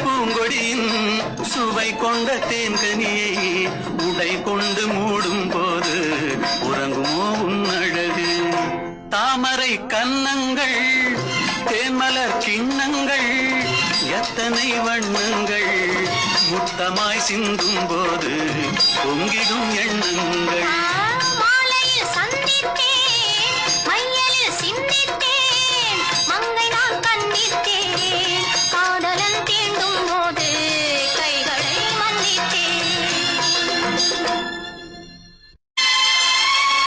பூங்கொடியின் சுவை கொண்ட தேன்கனியை உடை கொண்டு மூடும் போது உறங்குமோ உன் அழகு தாமரை கன்னங்கள் தேன்மலர் கிண்ணங்கள் எத்தனை வண்ணங்கள் முத்தமாய் சிந்தும் போது பொங்கிடும் எண்ணங்கள்